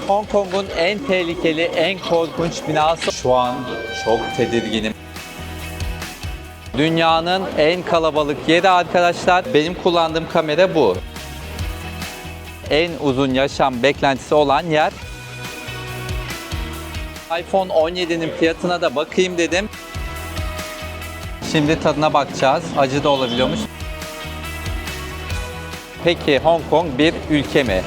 Hong Kong'un en tehlikeli, en korkunç binası. Şu an çok tedirginim. Dünyanın en kalabalık yeri arkadaşlar. Benim kullandığım kamera bu. En uzun yaşam beklentisi olan yer. iPhone 17'nin fiyatına da bakayım dedim. Şimdi tadına bakacağız. Acı da olabiliyormuş. Peki Hong Kong bir ülke mi?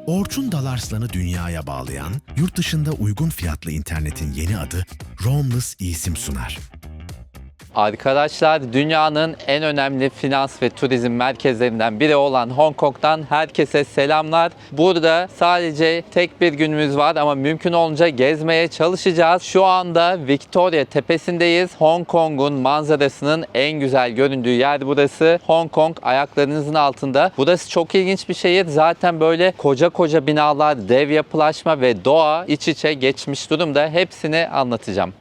Orçun Dalarslan'ı dünyaya bağlayan, yurt dışında uygun fiyatlı internetin yeni adı Roamless eSIM sunar. Arkadaşlar, dünyanın en önemli finans ve turizm merkezlerinden biri olan Hong Kong'dan herkese selamlar. Burada sadece tek bir günümüz var ama mümkün olunca gezmeye çalışacağız. Şu anda Victoria Tepesi'ndeyiz. Hong Kong'un manzarasının en güzel göründüğü yer burası. Hong Kong ayaklarınızın altında. Burası çok ilginç bir şehir. Zaten böyle koca koca binalar, dev yapılaşma ve doğa iç içe geçmiş durumda. Hepsini anlatacağım.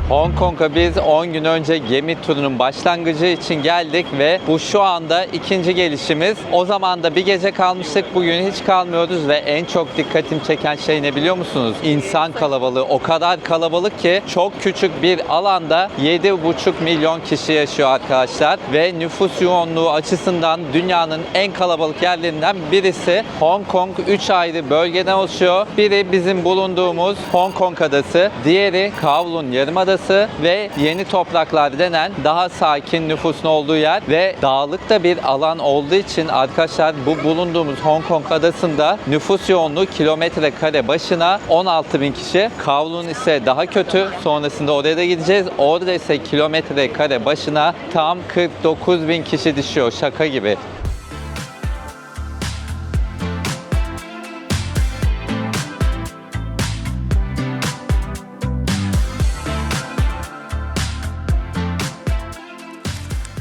Hong Kong'a biz 10 gün önce gemi turunun başlangıcı için geldik ve bu şu anda ikinci gelişimiz. O zaman da bir gece kalmıştık, bugün hiç kalmıyoruz ve en çok dikkatimi çeken şey ne biliyor musunuz? İnsan kalabalığı. O kadar kalabalık ki çok küçük bir alanda 7,5 milyon kişi yaşıyor arkadaşlar ve nüfus yoğunluğu açısından dünyanın en kalabalık yerlerinden birisi. Hong Kong 3 ayrı bölgeden oluşuyor. Biri bizim bulunduğumuz Hong Kong adası, diğeri Kowloon Yarımadası ve Yeni Topraklar denen daha sakin nüfusun olduğu yer ve dağlık da bir alan olduğu için arkadaşlar bu bulunduğumuz Hong Kong adasında nüfus yoğunluğu kilometre kare başına 16.000 kişi. Kowloon ise daha kötü. Sonrasında oraya da gideceğiz. Orada ise kilometre kare başına tam 49.000 kişi düşüyor. Şaka gibi.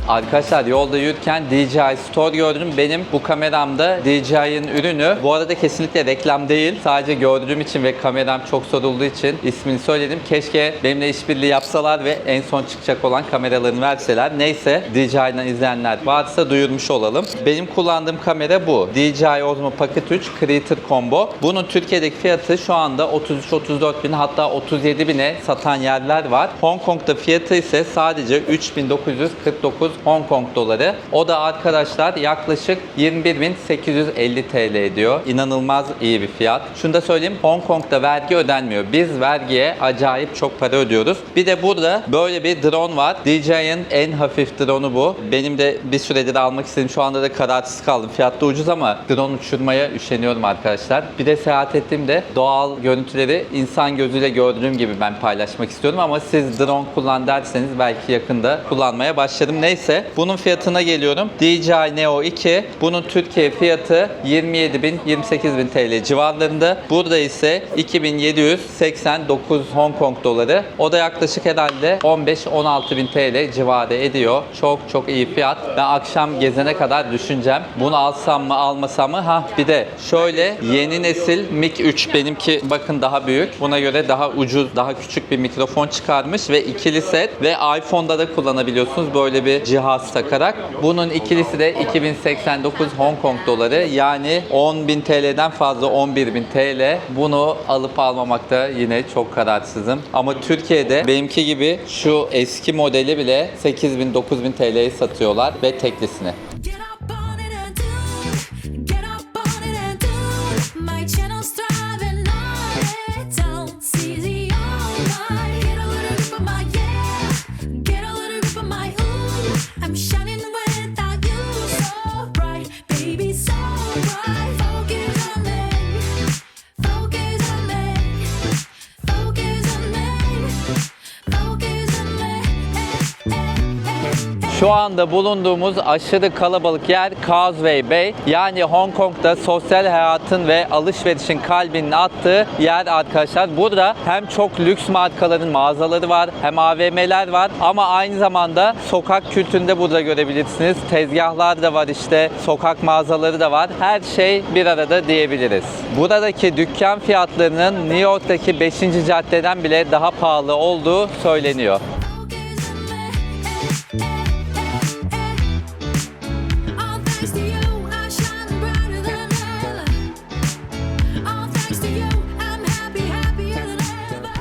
Arkadaşlar yolda yürürken DJI Store gördüm. Benim bu kameramda DJI'nin ürünü. Bu arada kesinlikle reklam değil. Sadece gördüğüm için ve kameram çok sorulduğu için ismini söyledim. Keşke benimle işbirliği yapsalar ve en son çıkacak olan kameralarını verseler. Neyse, DJI'den izleyenler varsa duyurmuş olalım. Benim kullandığım kamera bu. DJI Osmo Pocket 3 Creator Combo. Bunun Türkiye'deki fiyatı şu anda 33-34 bin, hatta 37 bine satan yerler var. Hong Kong'da fiyatı ise sadece 3.949 Hong Kong doları. O da arkadaşlar yaklaşık 21.850 TL ediyor. İnanılmaz iyi bir fiyat. Şunu da söyleyeyim, Hong Kong'da vergi ödenmiyor. Biz vergiye acayip çok para ödüyoruz. Bir de burada böyle bir drone var. DJI'nin en hafif drone'u bu. Benim de bir süredir almak istedim. Şu anda da kararsız kaldım. Fiyat da ucuz ama drone uçurmaya üşeniyorum arkadaşlar. Bir de seyahat ettiğimde doğal görüntüleri insan gözüyle gördüğüm gibi ben paylaşmak istiyorum ama siz drone kullan derseniz belki yakında kullanmaya başlarım. Neyse, bunun fiyatına geliyorum. DJI Neo 2. Bunun Türkiye fiyatı 27.000-28.000 TL civarlarında. Burada ise 2.789 Hong Kong doları. O da yaklaşık herhalde 15-16.000 TL civarı ediyor. Çok çok iyi fiyat. Ben akşam gezene kadar düşüneceğim. Bunu alsam mı almasam mı? Bir de şöyle yeni nesil Mic 3. Benimki bakın daha büyük. Buna göre daha ucuz, daha küçük bir mikrofon çıkarmış ve ikili set ve iPhone'da da kullanabiliyorsunuz böyle bir cihaz takarak. Bunun ikilisi de 2089 Hong Kong doları, yani 10.000 TL'den fazla, 11.000 TL. Bunu alıp almamakta yine çok kararsızım. Ama Türkiye'de benimki gibi şu eski modeli bile 8.000-9.000 TL'ye satıyorlar ve teklisini. Şu anda bulunduğumuz aşırı kalabalık yer Causeway Bay, yani Hong Kong'da sosyal hayatın ve alışverişin kalbinin attığı yer arkadaşlar. Burada hem çok lüks markaların mağazaları var, hem AVM'ler var ama aynı zamanda sokak kültüründe burada görebilirsiniz. Tezgahlar da var, işte sokak mağazaları da var. Her şey bir arada diyebiliriz. Buradaki dükkan fiyatlarının New York'taki 5. caddeden bile daha pahalı olduğu söyleniyor.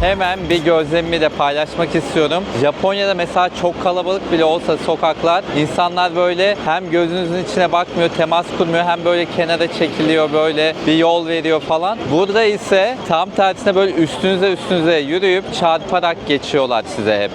Hemen bir gözlemimi de paylaşmak istiyorum. Japonya'da mesela çok kalabalık bile olsa sokaklar, insanlar böyle hem gözünüzün içine bakmıyor, temas kurmuyor, hem böyle kenara çekiliyor, böyle bir yol veriyor falan. Burada ise tam tersine böyle üstünüze yürüyüp çarparak geçiyorlar size hep.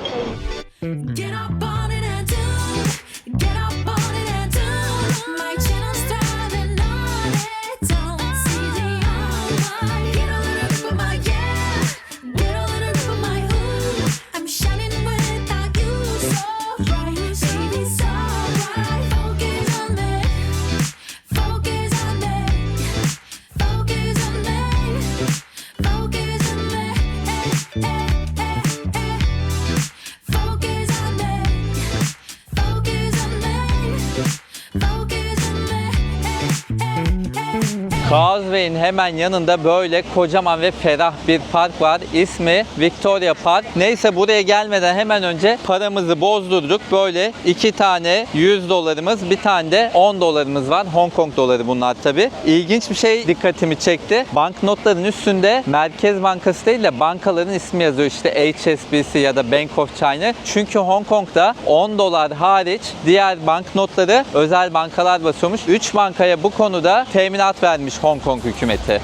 Causeway'in hemen yanında böyle kocaman ve ferah bir park var. İsmi Victoria Park. Neyse, buraya gelmeden hemen önce paramızı bozdurduk. Böyle 2 tane 100 dolarımız, bir tane de 10 dolarımız var. Hong Kong doları bunlar tabi. İlginç bir şey dikkatimi çekti. Banknotların üstünde Merkez Bankası değil de bankaların ismi yazıyor. İşte HSBC ya da Bank of China. Çünkü Hong Kong'da 10 dolar hariç diğer banknotları özel bankalar basıyormuş. 3 bankaya bu konuda teminat vermiş Hong Kong hükümeti.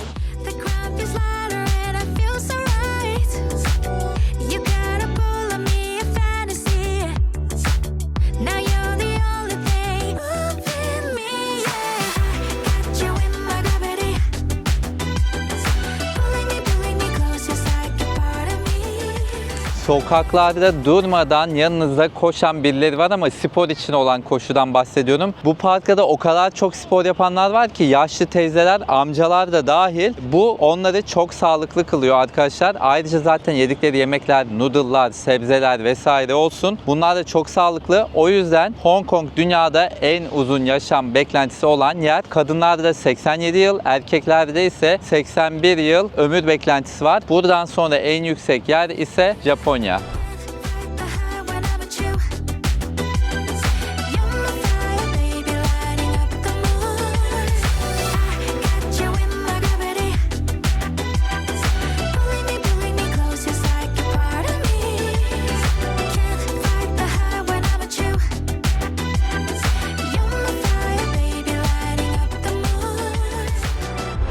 Sokaklarda durmadan yanınızda koşan birileri var ama spor için olan koşudan bahsediyorum. Bu parkta da o kadar çok spor yapanlar var ki, yaşlı teyzeler, amcalar da dahil. Bu onları çok sağlıklı kılıyor arkadaşlar. Ayrıca zaten yedikleri yemekler, noodle'lar, sebzeler vesaire olsun, bunlar da çok sağlıklı. O yüzden Hong Kong dünyada en uzun yaşam beklentisi olan yer. Kadınlarda 87 yıl, erkeklerde ise 81 yıl ömür beklentisi var. Buradan sonra en yüksek yer ise Japonya.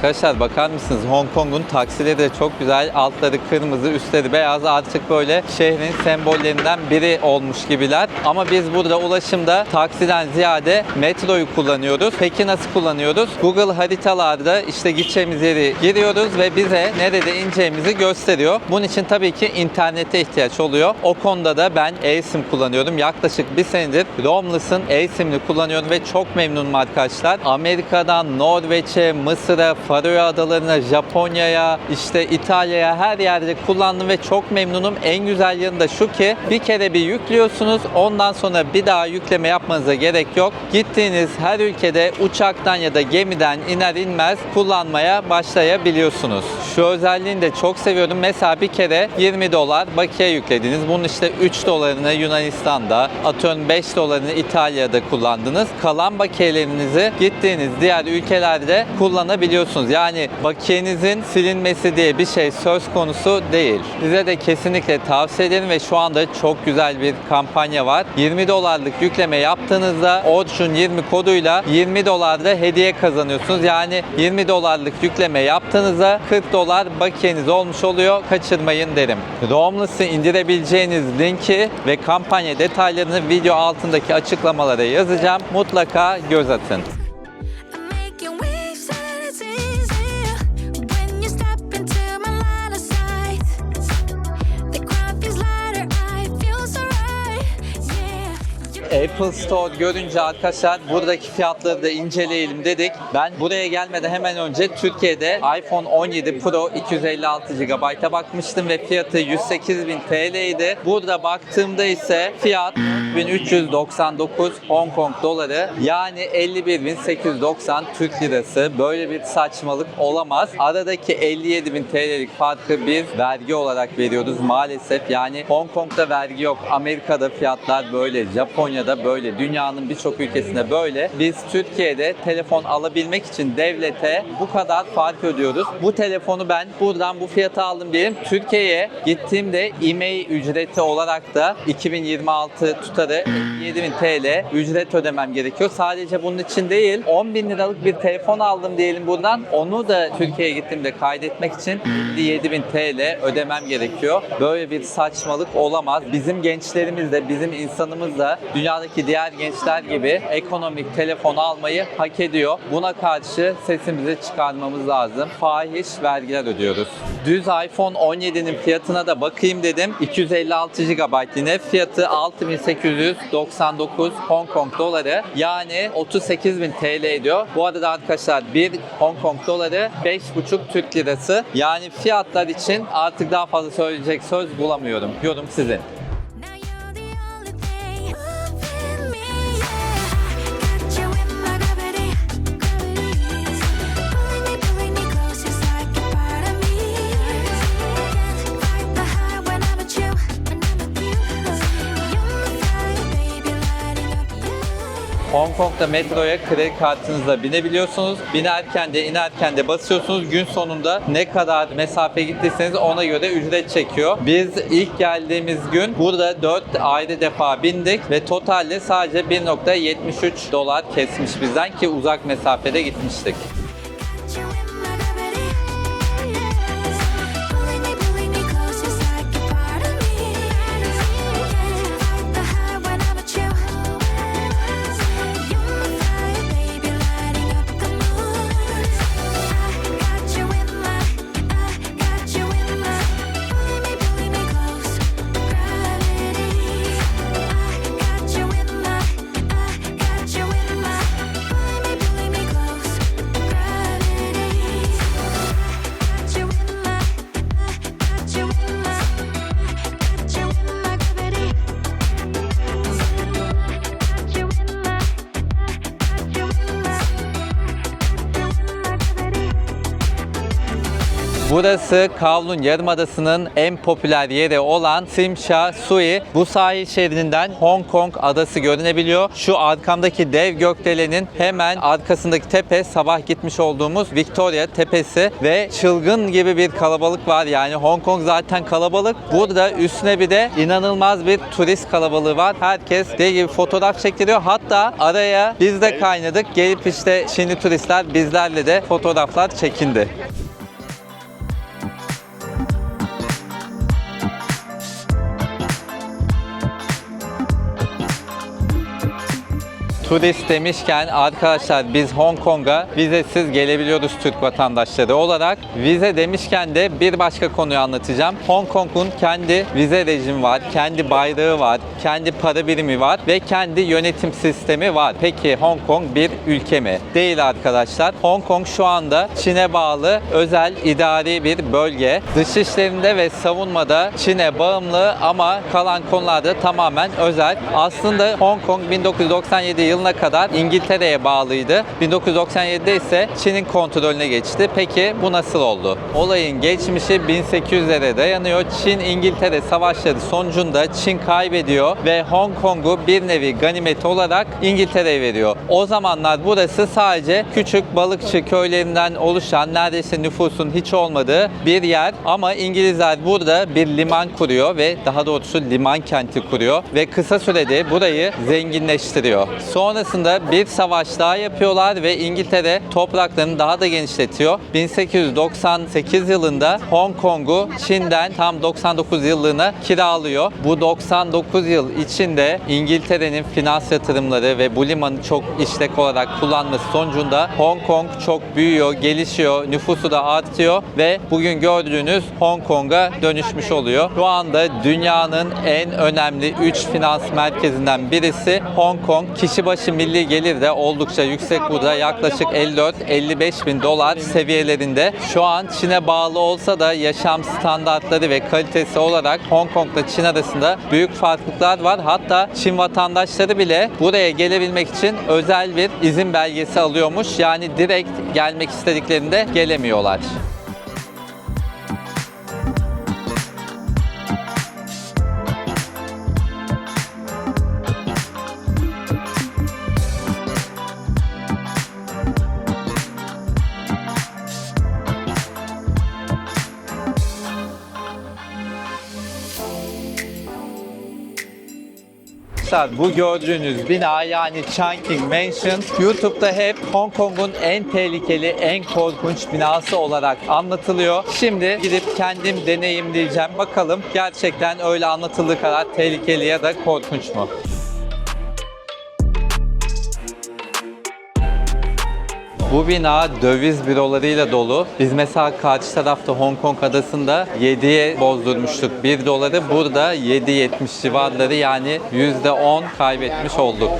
Arkadaşlar bakar mısınız? Hong Kong'un taksileri de çok güzel. Altları kırmızı, üstleri beyaz. Artık böyle şehrin sembollerinden biri olmuş gibiler. Ama biz burada ulaşımda taksiden ziyade metroyu kullanıyoruz. Peki nasıl kullanıyoruz? Google haritalarda işte gideceğimiz yeri giriyoruz ve bize nerede ineceğimizi gösteriyor. Bunun için tabii ki internete ihtiyaç oluyor. O konuda da ben eSIM kullanıyorum. Yaklaşık bir senedir Roamless'ın eSIM'ini kullanıyorum ve çok memnunum arkadaşlar. Amerika'dan Norveç'e, Mısır'a, Faroe Adalarına, Japonya'ya, işte İtalya'ya, her yerde kullandım ve çok memnunum. En güzel yanı da şu ki, bir kere bir yüklüyorsunuz, ondan sonra bir daha yükleme yapmanıza gerek yok. Gittiğiniz her ülkede uçaktan ya da gemiden iner inmez kullanmaya başlayabiliyorsunuz. Şu özelliğini de çok seviyorum. Mesela bir kere 20 dolar bakiye yüklediniz. Bunun işte 3 dolarını Yunanistan'da, atıyorum 5 dolarını İtalya'da kullandınız. Kalan bakiyelerinizi gittiğiniz diğer ülkelerde kullanabiliyorsunuz. Yani bakiyenizin silinmesi diye bir şey söz konusu değil. Size de kesinlikle tavsiye ederim ve şu anda çok güzel bir kampanya var. 20 dolarlık yükleme yaptığınızda Orçun 20 koduyla 20 dolar da hediye kazanıyorsunuz. Yani 20 dolarlık yükleme yaptığınızda 40 dolar bakiyeniz olmuş oluyor. Kaçırmayın derim. Roamless'ı indirebileceğiniz linki ve kampanya detaylarını video altındaki açıklamalara yazacağım. Mutlaka göz atın. Apple Store görünce arkadaşlar buradaki fiyatları da inceleyelim dedik. Ben buraya gelmeden hemen önce Türkiye'de iPhone 17 Pro 256 GB'a bakmıştım ve fiyatı 108.000 TL'ydi. Burada baktığımda ise fiyat 1399 Hong Kong doları, yani 51.890 Türk lirası. Böyle bir saçmalık olamaz. Aradaki 57.000 TL'lik farkı biz vergi olarak veriyoruz maalesef. Yani Hong Kong'da vergi yok. Amerika'da fiyatlar böyle. Japonya'da böyle. Dünyanın birçok ülkesinde böyle. Biz Türkiye'de telefon alabilmek için devlete bu kadar fark ödüyoruz. Bu telefonu ben buradan bu fiyata aldım diyelim. Türkiye'ye gittiğimde e-mail ücreti olarak da 2026 tutarı 57.000 TL ücret ödemem gerekiyor. Sadece bunun için değil, 10.000 liralık bir telefon aldım diyelim buradan. Onu da Türkiye'ye gittiğimde kaydetmek için 57.000 TL ödemem gerekiyor. Böyle bir saçmalık olamaz. Bizim gençlerimiz de, bizim insanımız da dünyadaki diğer gençler gibi ekonomik telefon almayı hak ediyor. Buna karşı sesimizi çıkarmamız lazım. Fahiş vergiler ödüyoruz. Düz iPhone 17'nin fiyatına da bakayım dedim. 256 GB yine fiyatı 6.899 Hong Kong doları, yani 38.000 TL ediyor. Bu arada arkadaşlar bir Hong Kong doları 5,5 Türk lirası. Yani fiyatlar için artık daha fazla söyleyecek söz bulamıyorum. Yorum sizin. Now you're the only thing moving me, yeah. Got you in my gravity, pulling me close, just like a part of me. Can't fight the high when I'm with you, when I'm with you. You're my fire, baby, lighting up you. Hong Kong'da metroya kredi kartınızla binebiliyorsunuz. Binerken de inerken de basıyorsunuz. Gün sonunda ne kadar mesafe gittiyseniz ona göre ücret çekiyor. Biz ilk geldiğimiz gün burada 4 ayrı defa bindik ve totalde sadece 1.73 dolar kesmiş bizden, ki uzak mesafede gitmiştik. Got you in my gravity, pulling me close, just like a part of me. Can't fight the high when I'm with you. You're my fire, baby, lighting up the moon. I got you in my, pulling me close, gravity. I got you in my, pulling me close, gravity. Got you in my, got you in my, got you in my gravity. Got you in my, got you in my, gravity. Burası Kowloon Yarımadası'nın en popüler yeri olan Tsim Sha Tsui. Bu sahil şeridinden Hong Kong adası görünebiliyor. Şu arkamdaki dev gökdelenin hemen arkasındaki tepe sabah gitmiş olduğumuz Victoria Tepesi ve çılgın gibi bir kalabalık var. Yani Hong Kong zaten kalabalık. Burada üstüne bir de inanılmaz bir turist kalabalığı var. Herkes deli gibi fotoğraf çektiriyor. Hatta araya biz de kaynadık. Gelip işte Çinli turistler bizlerle de fotoğraflar çekindi. Turist demişken arkadaşlar biz Hong Kong'a vizesiz gelebiliyoruz Türk vatandaşları olarak. Vize demişken de bir başka konuyu anlatacağım. Hong Kong'un kendi vize rejimi var, kendi bayrağı var, kendi para birimi var ve kendi yönetim sistemi var. Peki Hong Kong bir ülke mi? Değil arkadaşlar. Hong Kong şu anda Çin'e bağlı özel idari bir bölge. Dışişlerinde ve savunmada Çin'e bağımlı ama kalan konularda tamamen özel. Aslında Hong Kong 1997 yılına kadar İngiltere'ye bağlıydı. 1997'de ise Çin'in kontrolüne geçti. Peki bu nasıl oldu? Olayın geçmişi 1800'lere dayanıyor. Çin-İngiltere savaşları sonucunda Çin kaybediyor ve Hong Kong'u bir nevi ganimet olarak İngiltere'ye veriyor. O zamanlar burası sadece küçük balıkçı köylerinden oluşan, neredeyse nüfusun hiç olmadığı bir yer. Ama İngilizler burada bir liman kuruyor ve daha doğrusu liman kenti kuruyor ve kısa sürede burayı zenginleştiriyor. Sonra Sonrasında bir savaş daha yapıyorlar ve İngiltere topraklarını daha da genişletiyor. 1898 yılında Hong Kong'u Çin'den tam 99 yıllığına kiralıyor. Bu 99 yıl içinde İngiltere'nin finans yatırımları ve bu limanı çok işlek olarak kullanması sonucunda Hong Kong çok büyüyor, gelişiyor, nüfusu da artıyor ve bugün gördüğünüz Hong Kong'a dönüşmüş oluyor. Şu anda dünyanın en önemli 3 finans merkezinden birisi Hong Kong. Kişi başı milli gelir de oldukça yüksek, burada yaklaşık 54-55 bin dolar seviyelerinde. Şu an Çin'e bağlı olsa da yaşam standartları ve kalitesi olarak Hong Kong'la Çin arasında büyük farklılıklar var. Hatta Çin vatandaşları bile buraya gelebilmek için özel bir izin belgesi alıyormuş. Yani direkt gelmek istediklerinde gelemiyorlar. Bu gördüğünüz bina yani Chungking Mansion YouTube'da hep Hong Kong'un en tehlikeli, en korkunç binası olarak anlatılıyor. Şimdi gidip kendim deneyimleyeceğim. Bakalım gerçekten öyle anlatıldığı kadar tehlikeli ya da korkunç mu? Bu bina döviz bürolarıyla dolu. Biz mesela karşı tarafta Hong Kong adasında 7'ye bozdurmuştuk 1 doları. Burada 7.70 civarları, yani %10 kaybetmiş olduk.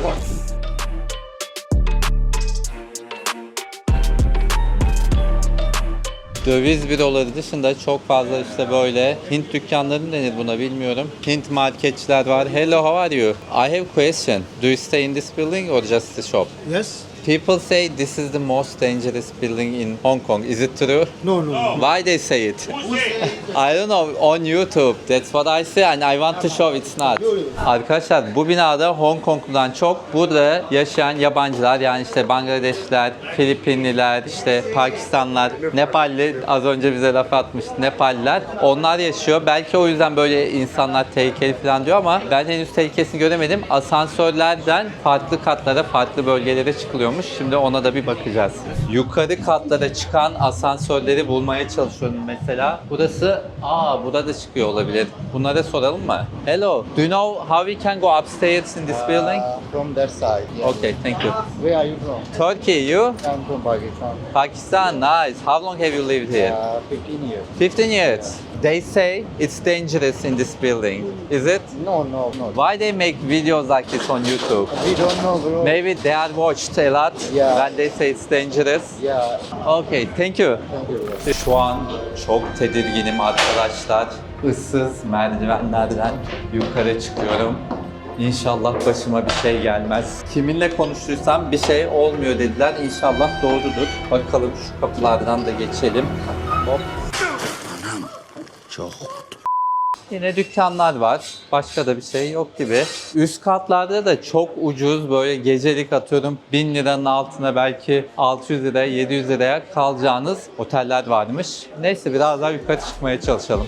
Döviz büroları dışında çok fazla işte böyle Hint dükkanları mı denir buna bilmiyorum. Hint marketçiler var. Hello, how are you? I have a question. Do you stay in this building or just the shop? Yes. People say this is the most dangerous building in Hong Kong. Is it true? No, no. Why they say it? I don't know. On YouTube. That's what I say and I want to show it's not. Arkadaşlar bu binada Hong Kong'dan çok burada yaşayan yabancılar, yani işte Bangladeşliler, Filipinliler, işte Pakistanlılar, Nepalli, az önce bize laf atmış Nepalliler. Onlar yaşıyor. Belki o yüzden böyle insanlar tehlikeli falan diyor ama ben henüz tehlikesini göremedim. Asansörlerden farklı katlara, farklı bölgelere çıkılıyor. Şimdi ona da bir bakacağız. Yukarı katlara çıkan asansörleri bulmaya çalışıyorum mesela. Burası, burada çıkıyor olabilir. Bunlara soralım mı? Hello, do you know how we can go upstairs in this building? From that side. Yeah. Okay, thank you. Where are you from? Turkey, you? I'm from Pakistan. Pakistan, nice. How long have you lived here? 15 years. 15 years. They say it's dangerous in this building. Is it? No. Why they make videos like this on YouTube? We don't know, bro. Maybe they are watched a lot Yeah. when they say it's dangerous. Yeah. Okay, thank you. Thank you, bro. Şu an çok tedirginim arkadaşlar. Issız merdivenlerden yukarı çıkıyorum. İnşallah başıma bir şey gelmez. Kiminle konuştuysam bir şey olmuyor dediler. İnşallah doğrudur. Bakalım şu kapılardan da geçelim. Hop. Yine dükkanlar var. Başka da bir şey yok gibi. Üst katlarda da çok ucuz, böyle gecelik atıyorum 1000 liranın altına belki 600 liraya 700 liraya kalacağınız oteller varmış. Neyse biraz daha yukarı çıkmaya çalışalım.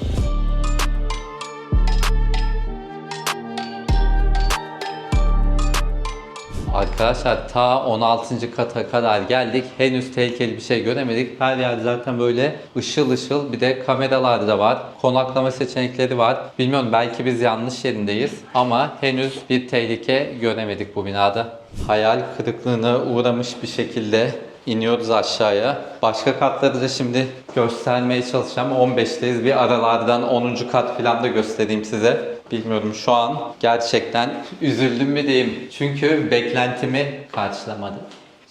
Arkadaşlar ta 16. kata kadar geldik. Henüz tehlikeli bir şey göremedik. Her yer zaten böyle ışıl ışıl. Bir de kameralar da var. Konaklama seçenekleri var. Bilmiyorum, belki biz yanlış yerindeyiz. Ama henüz bir tehlike göremedik bu binada. Hayal kırıklığına uğramış bir şekilde iniyoruz aşağıya. Başka katları da şimdi göstermeye çalışacağım. 15'teyiz. Bir aralardan 10. kat falan da göstereyim size. Bilmiyorum, şu an gerçekten üzüldüm mü diyeyim. Çünkü beklentimi karşılamadı.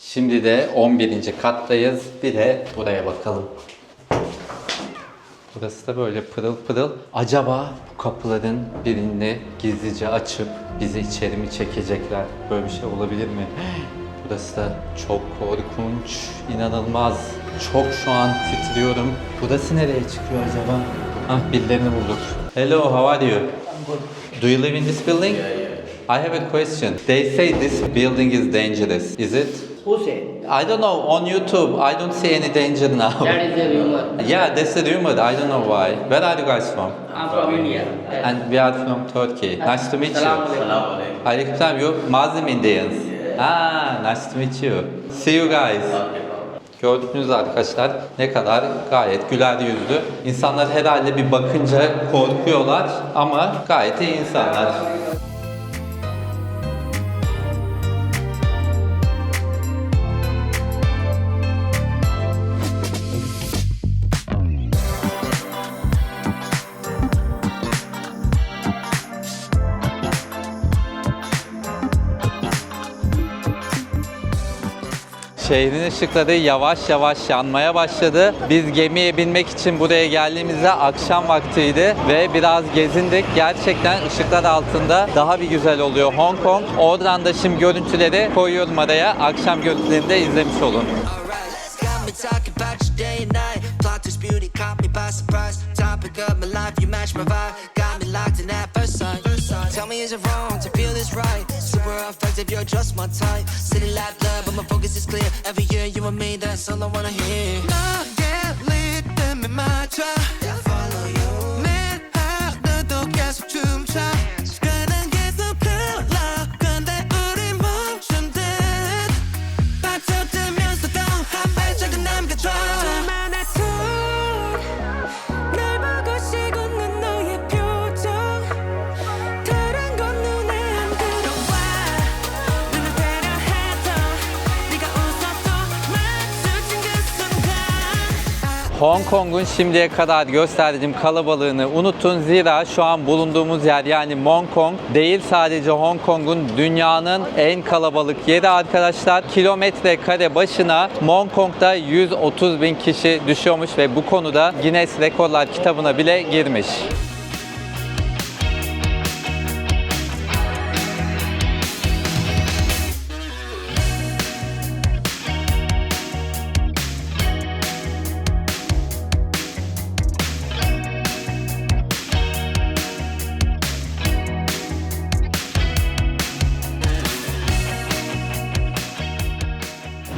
Şimdi de 11. kattayız. Bir de buraya bakalım. Burası da böyle pırıl pırıl. Acaba bu kapıların birini gizlice açıp bizi içeri mi çekecekler? Böyle bir şey olabilir mi? Burası da çok korkunç, inanılmaz. Çok şu an titriyorum. Burası nereye çıkıyor acaba? Birilerini bulduk. Hello, how are you? Do you live in this building? I have a question. They say this building is dangerous. Is it? Who said? I don't know. On YouTube, I don't see any danger now. That is a rumor. Yeah, that's a rumor. I don't know why. Where are you guys from? I'm from India. And we are from Turkey. Nice to meet you. Salam alaikum. Aleykümselam. You Muslim Indians. Nice to meet you. See you guys. Gördüğünüz arkadaşlar ne kadar gayet güler yüzlü. İnsanlar herhalde bir bakınca korkuyorlar ama gayet iyi insanlar. Şehrin ışıkları yavaş yavaş yanmaya başladı. Biz gemiye binmek için buraya geldiğimizde akşam vaktiydi ve biraz gezindik. Gerçekten ışıklar altında daha bir güzel oluyor Hong Kong. Oradan da şimdi görüntüleri koyuyorum araya. Akşam görüntülerini de izlemiş olun. Alright, got me talking about you day and night. Plot twist beauty caught me by surprise. Topic of my life, you match my vibe. Got me locked in at first sight. Tell me, is it wrong to feel this right? Super effective, you're just my type. City like love, but my focus is clear. Every year you and me, that's all I wanna hear. Not get lit, then me match. Follow you. Man, 하나도 계속 춤춰. 시간은 계속 흘러. 근데 우리 멈춘 듯. 빠져들면서도 한 발짝은 남겨줘. 둘만의 날 보고 식은 너의 표정 다른 건 눈에 안 들어와 눈을 배려 해도 네가 웃어도 마주친 그 순간 Hong Kong'un şimdiye kadar gösterdiğim kalabalığını unutun. Zira şu an bulunduğumuz yer yani Mong Kong değil sadece Hong Kong'un dünyanın en kalabalık yeri arkadaşlar. Kilometre kare başına Mong Kong'da 130 bin kişi düşüyormuş ve bu konuda Guinness Rekorlar kitabına bile girmiş.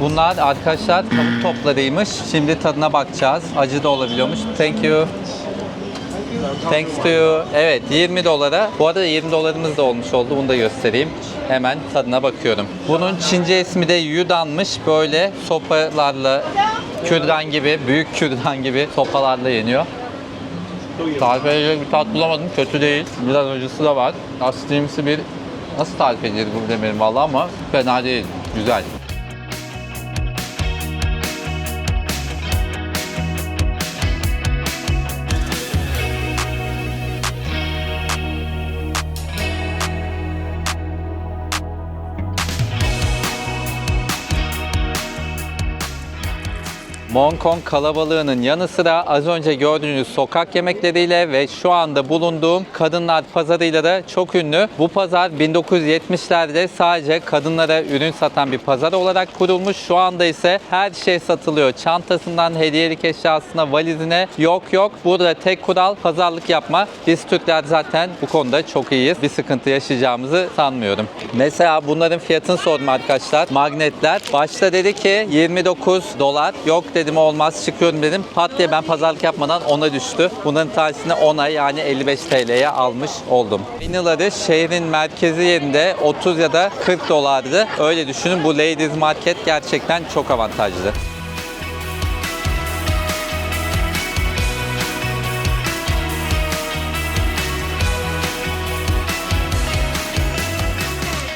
Bunlar arkadaşlar tavuk toplarıymış. Şimdi tadına bakacağız. Acı da olabiliyormuş. Thank you. Thanks to you. Evet 20 dolara. Bu arada 20 dolarımız da olmuş oldu. Bunu da göstereyim. Hemen tadına bakıyorum. Bunun Çince ismi de yudanmış. Böyle sopalarla kürdan gibi, büyük kürdan gibi sopalarla yeniyor. Tarif edecek bir tat bulamadım. Kötü değil. Biraz acısı da var. Asitlimsi bir... Nasıl tarif edeceğiz bu bilemedim valla ama fena değil. Güzel. Hong Kong kalabalığının yanı sıra az önce gördüğünüz sokak yemekleriyle ve şu anda bulunduğum kadınlar pazarıyla da çok ünlü. Bu pazar 1970'lerde sadece kadınlara ürün satan bir pazar olarak kurulmuş. Şu anda ise her şey satılıyor. Çantasından hediyelik eşyasına, valizine yok. Burada tek kural pazarlık yapma. Biz Türkler zaten bu konuda çok iyiyiz. Bir sıkıntı yaşayacağımızı sanmıyorum. Mesela bunların fiyatını sordum arkadaşlar. Magnetler. Başta dedi ki 29 dolar. Yok dedim olmaz çıkıyorum dedim. Pat diye ben pazarlık yapmadan 10'a düştü. Bunların tanesini 10'a yani 55 TL'ye almış oldum. Viniları şehrin merkezi yerinde 30 ya da 40 dolardı. Öyle düşünün bu Ladies Market gerçekten çok avantajlı.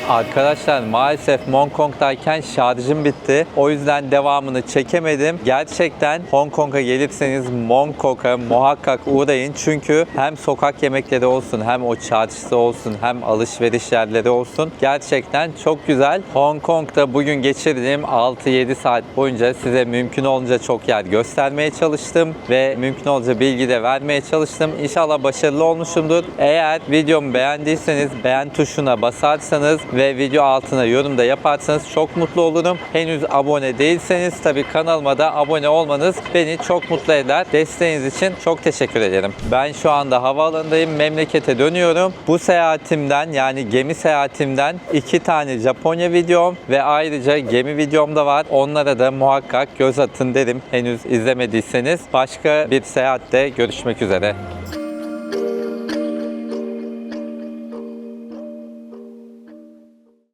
Arkadaşlar maalesef Hong Kong'dayken şarjım bitti. O yüzden devamını çekemedim. Gerçekten Hong Kong'a gelirseniz Mong Kong'a muhakkak uğrayın. Çünkü hem sokak yemekleri olsun, hem o çarşısı olsun, hem alışveriş yerleri olsun. Gerçekten çok güzel. Hong Kong'da bugün geçirdiğim 6-7 saat boyunca size mümkün olunca çok yer göstermeye çalıştım. Ve mümkün olunca bilgi de vermeye çalıştım. İnşallah başarılı olmuşumdur. Eğer videomu beğendiyseniz beğen tuşuna basarsanız ve video altına yorum da yaparsanız çok mutlu olurum. Henüz abone değilseniz tabii kanalıma da abone olmanız beni çok mutlu eder. Desteğiniz için çok teşekkür ederim. Ben şu anda havaalanındayım. Memlekete dönüyorum. Bu seyahatimden yani gemi seyahatimden 2 tane Japonya videom ve ayrıca gemi videom da var. Onlara da muhakkak göz atın derim. Henüz izlemediyseniz. Başka bir seyahatte görüşmek üzere.